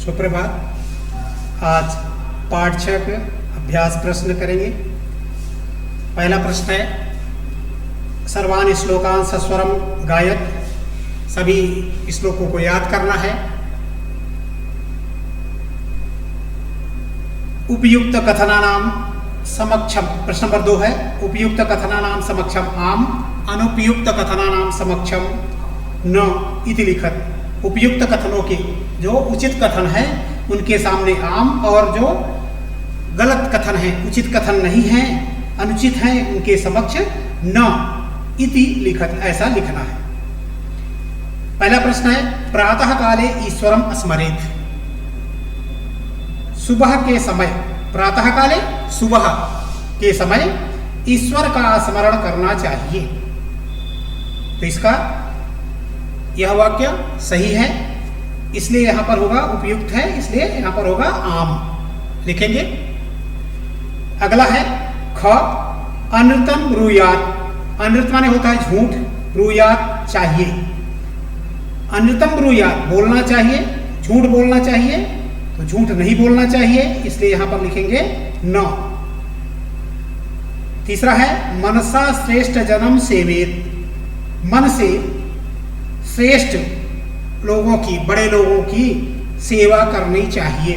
सुप्रभात। आज पाठ 6 के अभ्यास प्रश्न करेंगे। पहला प्रश्न है, सर्वान श्लोकान सस्वरम गायत। सभी श्लोकों को याद करना है। उपयुक्त कथनानाम समक्षम, प्रश्न नंबर 2 है, उपयुक्त कथनानाम समक्षम आम, अनुपयुक्त कथनानाम समक्षम न इति लिखत। उपयुक्त कथनों के जो उचित कथन है उनके सामने आम, और जो गलत कथन है, उचित कथन नहीं है, अनुचित है, उनके समक्ष न इति लिखत, ऐसा लिखना है। पहला प्रश्न है, प्रातः काले ईश्वरम स्मरेत। सुबह के समय, प्रातः काले सुबह के समय ईश्वर का स्मरण करना चाहिए। तो इसका यह वाक्य सही है, इसलिए यहां पर होगा उपयुक्त है, इसलिए यहां पर होगा आम लिखेंगे। अगला है ख, अनृतम ब्रूयात। अनृत माने होता है झूठ, ब्रूयात चाहिए। अनृतम ब्रूयात बोलना चाहिए, झूठ बोलना चाहिए, तो झूठ नहीं बोलना चाहिए, इसलिए यहां पर लिखेंगे न। तीसरा है, मनसा श्रेष्ठ जन्म सेवेत। मन से श्रेष्ठ लोगों की, बड़े लोगों की सेवा करनी चाहिए।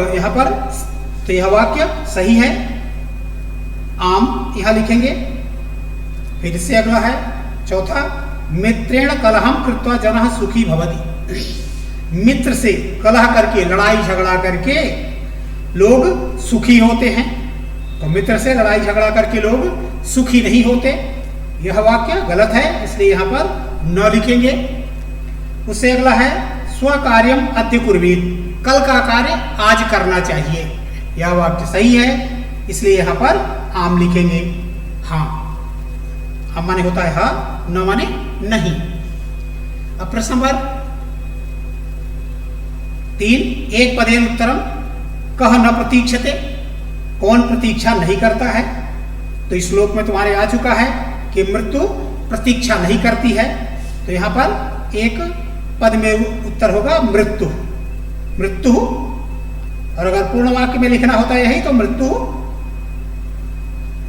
यहां पर तो यह वाक्य सही है, आम यहां लिखेंगे। फिर से अगला है चौथा, मित्रेण कलहम कृत्वा जनः सुखी भवति। मित्र से कलह करके, लड़ाई झगड़ा करके लोग सुखी होते हैं, तो मित्र से लड़ाई झगड़ा करके लोग सुखी नहीं होते। यह वाक्य गलत है, इसलिए यहां पर न लिखेंगे। उससे अगला है, स्वकार्यम अद्य कुर्वीत। कल का कार्य आज करना चाहिए। यह वाक्य सही है, इसलिए यहां पर आम लिखेंगे। हाँ, हम माने होता है हाँ, न माने नहीं। अब प्रश्न नंबर 3, एक पदेन उत्तरम कह न प्रतीक्षते। कौन प्रतीक्षा नहीं करता है? तो इस श्लोक में तुम्हारे आ चुका है कि मृत्यु प्रतीक्षा नहीं करती है, तो यहां पर एक पद में उत्तर होगा मृत्यु। मृत्यु, और अगर पूर्ण वाक्य में लिखना होता यही तो मृत्यु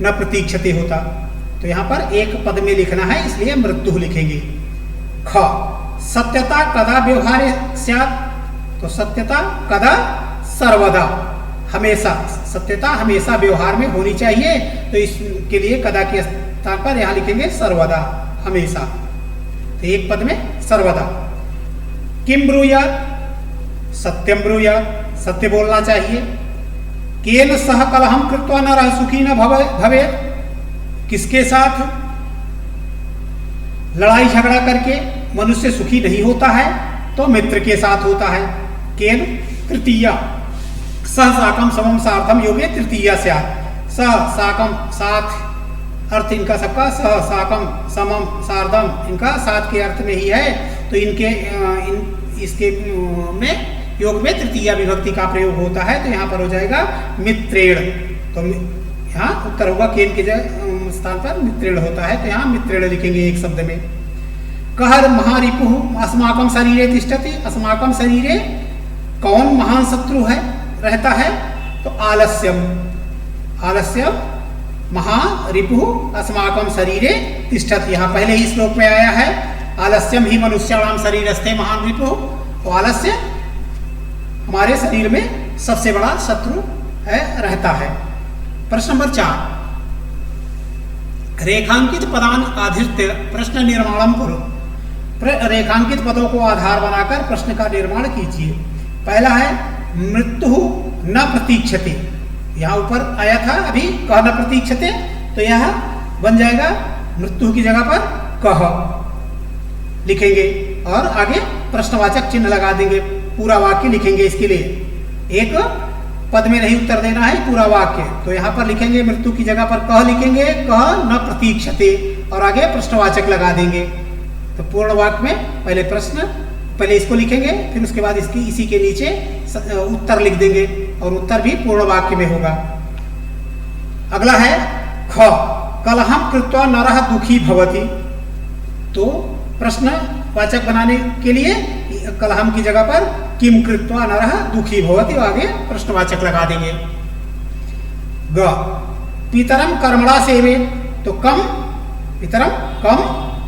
न प्रतीक्षते होता, तो यहां पर एक पद में लिखना है, इसलिए मृत्यु लिखेंगे। ख, सत्यता कदा व्यवहारे स्यात्। तो सत्यता कदा सर्वदा, हमेशा, सत्यता हमेशा व्यवहार में होनी चाहिए, तो इसके लिए कदा के स्थान पर यहां लिखेंगे सर्वदा, हमेशा। तो एक पद में सर्वदा। किम ब्रूयात्, सत्यम ब्रूयात्, सत्य बोलना चाहिए। केन सह कलहम कृत्वा नरः सुखी न भवेत्। किसके साथ लड़ाई झगड़ा करके मनुष्य सुखी नहीं होता है? तो मित्र के साथ होता है। केन तृतीया, सह साकम समम सार्थम योगे तृतीया स्यात्। सह साकम साथ, अर्थ इनका सबका सह साकम समम सार्धम, इनका साथ के अर्थ में ही है, तो इनके इसके में योग में तृतीया विभक्ति का प्रयोग होता है, तो यहाँ पर हो जाएगा मित्रेण। तो यहाँ उत्तर होगा केन के स्थान पर मित्रेण होता है, तो यहाँ मित्रेण लिखेंगे एक शब्द में। कहर महारिपुः अस्माकं शरीरे तिष्ठति। अस्माकं शरीरे कौन महान शत्रु है, रहता है? तो आलस्यम। आलस्यम महारिपुः अस्माकं शरीरे तिष्ठति। यहाँ पहले ही श्लोक में आया है, आलस्यम ही मनुष्याणाम शरीरस्थे महान रिपुः। तो आलस्य हमारे शरीर में सबसे बड़ा शत्रु है, रहता है। प्रश्न नंबर 4, रेखांकित पदान आधृत्य प्रश्न निर्माणम करो। रेखांकित पदों को आधार बनाकर प्रश्न का निर्माण कीजिए। पहला है, मृत्यु न प्रतीक्षते। यहाँ ऊपर आया था अभी, कह न प्रतीक्षते, तो यह बन जाएगा मृत्यु की जगह पर कह लिखेंगे, और आगे प्रश्नवाचक चिन्ह लगा देंगे। पूरा वाक्य लिखेंगे, इसके लिए एक पद में नहीं उत्तर देना है, पूरा वाक्य। तो यहाँ पर लिखेंगे मृत्यु की जगह पर कह लिखेंगे, कह न प्रतीक्षते, और आगे प्रश्नवाचक लगा देंगे। तो पूर्ण वाक्य में पहले प्रश्न, पहले इसको लिखेंगे, फिर उसके बाद इसकी इसी के नीचे उत्तर लिख देंगे, और उत्तर भी पूर्ण वाक्य में होगा। अगला है ख, कलहम कृत्वा नरः दुखी भवति। तो प्रश्न वाचक बनाने के लिए कलहम की जगह पर किम कृत्वा नरः दुखी भवति, आगे प्रश्नवाचक लगा देंगे। ग पितरम कर्मणा सेवेत, तो कम पितरम कम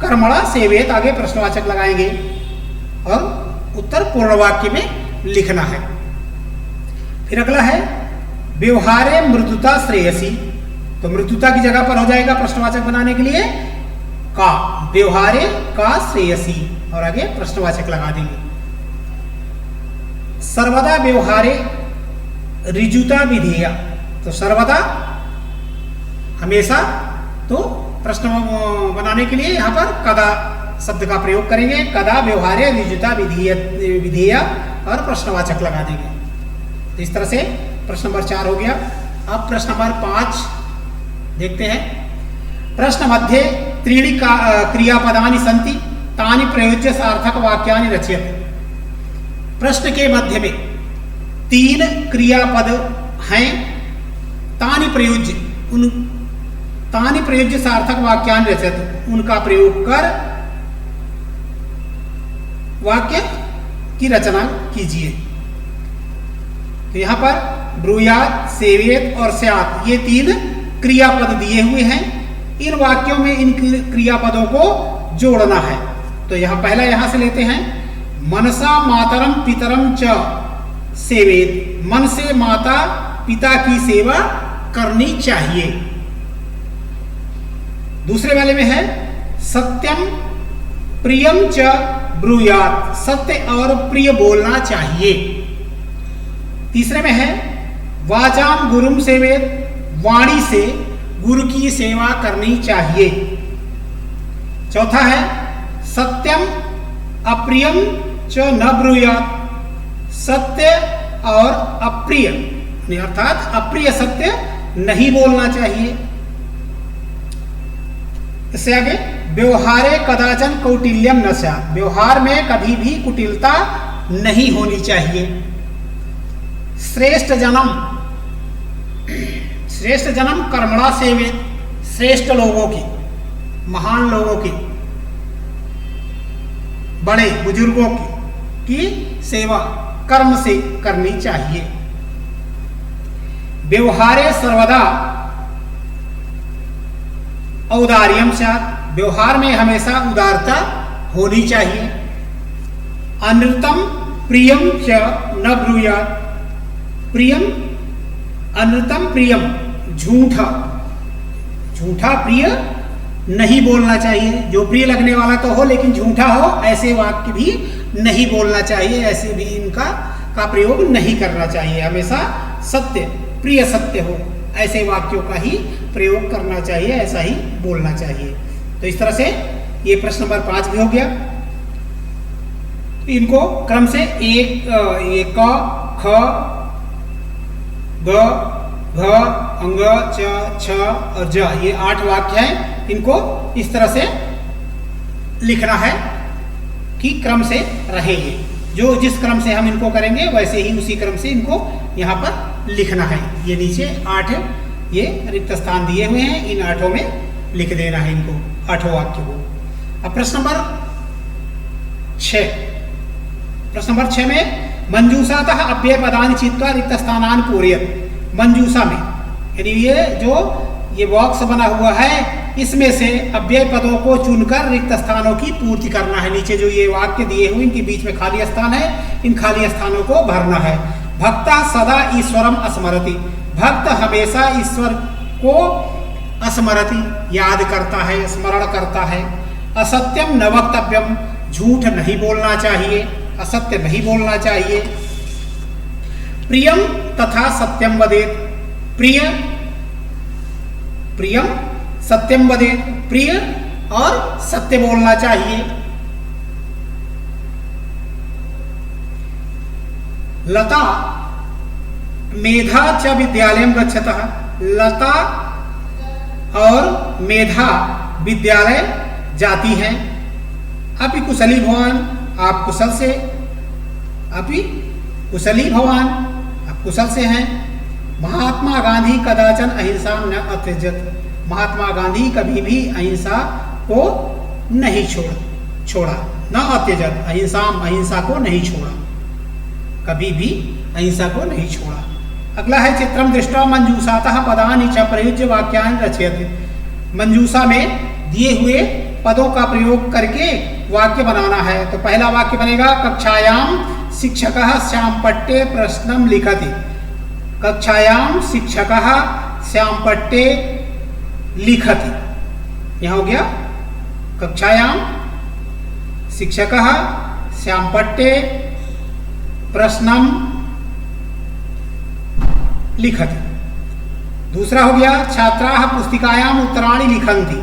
कर्मणा सेवेत, आगे प्रश्नवाचक लगाएंगे और उत्तर पूर्ण वाक्य में लिखना है। फिर अगला है व्यवहारे मृदुता श्रेयसी, तो मृदुता की जगह पर हो जाएगा प्रश्नवाचक बनाने के लिए का, व्यवहारे का श्रेयसी, और आगे प्रश्नवाचक लगा देंगे। सर्वदा व्यवहारे ऋजुता विधेया, तो सर्वदा हमेशा, तो प्रश्न बनाने के लिए यहाँ पर कदा शब्द का प्रयोग करेंगे। कदा व्यवहारे ऋजुता विधेया और प्रश्नवाचक लगा देंगे। तो इस तरह से प्रश्न नंबर 4 हो गया। अब प्रश्न नंबर 5 देखते हैं। प्रश्न मध्ये त्रीणि क्रियापदानि सन्ति तानि प्रयुज्य सार्थक वाक्यानि रचयतु। प्रश्न के मध्य में 3 क्रियापद हैं, तानि प्रयुज्य सार्थक वाक्यानि रचयतु, उनका प्रयोग कर वाक्य की रचना कीजिए। तो यहां पर ब्रूयात, सेवेत और स्यात्, ये 3 क्रियापद दिए हुए हैं। इन वाक्यों में इन क्रियापदों को जोड़ना है। तो यहां पहला यहां से लेते हैं, मनसा मातरम पितरम च सेवेत, मन से माता पिता की सेवा करनी चाहिए। दूसरे वाले में है सत्यम प्रियम च ब्रूयात, सत्य और प्रिय बोलना चाहिए। तीसरे में है वाचाम गुरुम सेवेत, वाणी से गुरु की सेवा करनी चाहिए। चौथा है सत्यम अप्रियम च न ब्रूयात, सत्य और अप्रिय अर्थात अप्रिय सत्य नहीं बोलना चाहिए। इससे आगे व्यवहारे कदाचन कौटिल्यम न स्यात्, व्यवहार में कभी भी कुटिलता नहीं होनी चाहिए। श्रेष्ठ जन्म कर्मणा सेवेत, श्रेष्ठ लोगों की, महान लोगों की, बड़े बुजुर्गों की सेवा कर्म से करनी चाहिए। व्यवहारे सर्वदा औदार्यम स्यात्, व्यवहार में हमेशा उदारता होनी चाहिए। अनृतम प्रियम च न ब्रूयात्, प्रियम अनृतम प्रियम, झूठा प्रिय नहीं बोलना चाहिए। जो प्रिय लगने वाला तो हो लेकिन झूठा हो, ऐसे वाक्य भी नहीं बोलना चाहिए, ऐसे भी इनका प्रयोग नहीं करना चाहिए। हमेशा सत्य, प्रिय सत्य हो, ऐसे वाक्यों का ही प्रयोग करना चाहिए, ऐसा ही बोलना चाहिए। तो इस तरह से ये प्रश्न नंबर 5 भी हो गया। इनको क्रम से एक क ख ग घ अंग च छ और ज, ये 8 वाक्य हैं। इनको इस तरह से लिखना है कि क्रम से रहे। ये जो जिस क्रम से हम इनको करेंगे वैसे ही उसी क्रम से इनको यहाँ पर लिखना है। ये नीचे 8 ये रिक्त स्थान दिए हुए हैं, इन 8 में लिख देना है इनको, 8 वाक्य को। अब प्रश्न नंबर 6, प्रश्न नंबर 6 में मंजूषातः अव्यय पदानि चित्वा रिक्त स्थानानि पूरयेत्। मंजूषा में यानी ये बॉक्स बना हुआ है, इसमें से अव्यय पदों को चुनकर रिक्त स्थानों की पूर्ति करना है। नीचे जो ये वाक्य दिए हुए इनके बीच में खाली स्थान है, इन खाली स्थानों को भरना है। भक्ता सदा ईश्वरम स्मरति, भक्त हमेशा ईश्वर को स्मरति याद करता है, स्मरण करता है। असत्यम न वक्तव्यम, झूठ नहीं बोलना चाहिए, असत्य नहीं बोलना चाहिए। प्रियम तथा सत्यम वदेत, प्रियम सत्यम वदेत, प्रिय और सत्य बोलना चाहिए। लता मेधा च विद्यालयम गच्छतः, लता और मेधा विद्यालय जाती हैं। अपि कुशली भवान, आप कुशल से, अपि कुशली भवान, आप कुशल से हैं। महात्मा गांधी कदाचन अहिंसा न अत्यजत, महात्मा गांधी कभी भी अहिंसा को नहीं छोड़ा, न अत्यजत, अहिंसाम, अहिंसा को नहीं छोड़ा, कभी भी अहिंसा को नहीं छोड़ा। अगला है चित्रम दृष्ट्वा मंजूषातः पदानि च प्रयुज्य वाक्यानि रचयति। मंजूषा में दिए हुए पदों का प्रयोग करके वाक्य बनाना है। तो पहला वाक्य बनेगा कक्षायाम शिक्षकः श्यामपट्टे प्रश्नम लिखति। कक्षायाम शिक्षकः श्यामपट्टे लिखति, यहाँ हो गया कक्षायाम शिक्षकः श्यामपट्टे प्रश्नम लिखति। दूसरा हो गया छात्राः पुस्तिकायाम उत्तराणि लिखन्ति।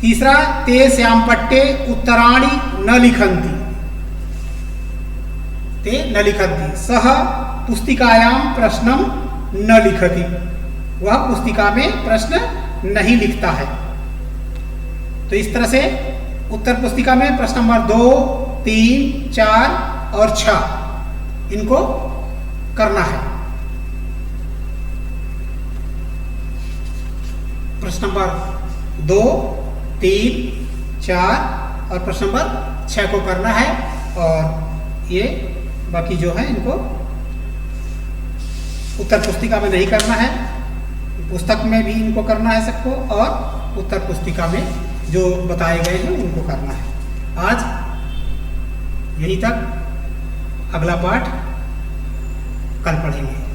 तीसरा ते श्यामपट्टे उत्तराणि न लिखन्ति, ते न लिखन्ति। सः पुस्तिकायाम प्रश्नम न लिखति, वह पुस्तिका में प्रश्न नहीं लिखता है। तो इस तरह से उत्तर पुस्तिका में प्रश्न नंबर 2, 3, 4 और 6 इनको करना है। प्रश्न नंबर 2, 3, 4 और प्रश्न नंबर 6 को करना है, और ये बाकी जो है इनको उत्तर पुस्तिका में नहीं करना है, पुस्तक में भी इनको करना है सबको, और उत्तर पुस्तिका में जो बताए गए हैं उनको करना है। आज यहीं तक, अगला पाठ कल पढ़ेंगे।